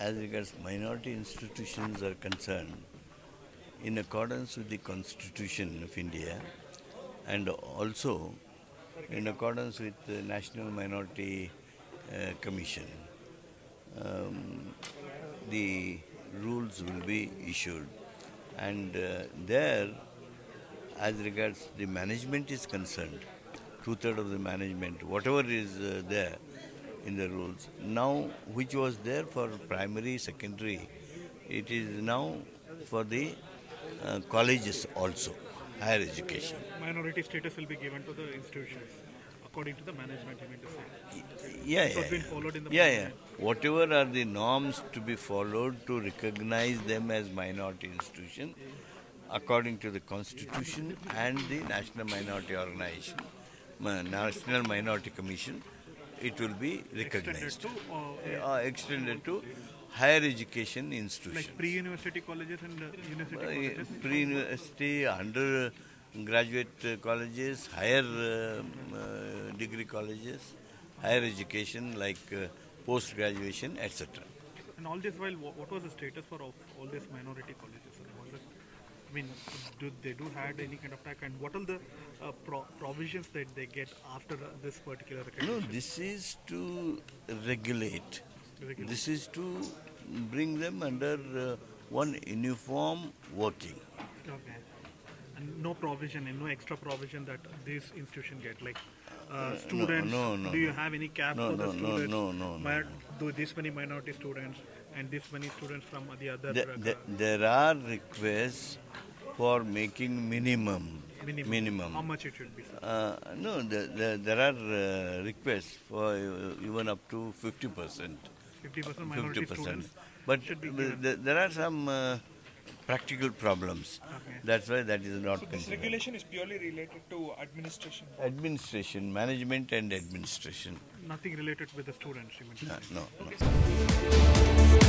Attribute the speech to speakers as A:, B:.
A: as regards minority institutions are concerned, in accordance with the Constitution of India and also in accordance with the National Minority Commission, the rules will be issued. And there, as regards the management is concerned, two-thirds of the management, whatever is there in the rules, now which was there for primary, secondary, it is now for the colleges also, higher education.
B: Minority status will be given to the institutions according to the management, you mean to say.
A: Yeah,
B: It was
A: yeah,
B: being
A: yeah.
B: followed in the
A: Yeah, yeah.
B: management.
A: Whatever are the norms to be followed to recognize them as minority institution, according to the Constitution and the National Minority Organization, National Minority Commission, it will be recognized. Extended to higher education institutions.
B: Like pre-university colleges and university colleges.
A: Pre-university, undergraduate colleges, higher degree colleges, higher education like post-graduation, etc.
B: And all this while, what was the status for all these minority colleges? Was it, I mean, do they had any kind of tag, and what are the provisions that they get after this particular
A: No,
B: recognition?
A: this is to regulate.
B: Regulate.
A: This is to bring them under one uniform working.
B: Okay. And no provision and no extra provision that this institution get, like students.
A: no,
B: do you have any cap
A: No,
B: for the
A: no,
B: students?
A: no.
B: Do this many minority students and this many students from the other?
A: There are requests for making minimum.
B: How much it should be?
A: No, there are requests for even up to 50%.
B: 50% minority students.
A: But
B: should be given.
A: there are some practical problems.
B: Okay.
A: That's why that is not
C: So this
A: considered.
C: regulation is purely related to administration.
A: Administration, management and administration.
B: Nothing related with the students, you mean to say.
A: No.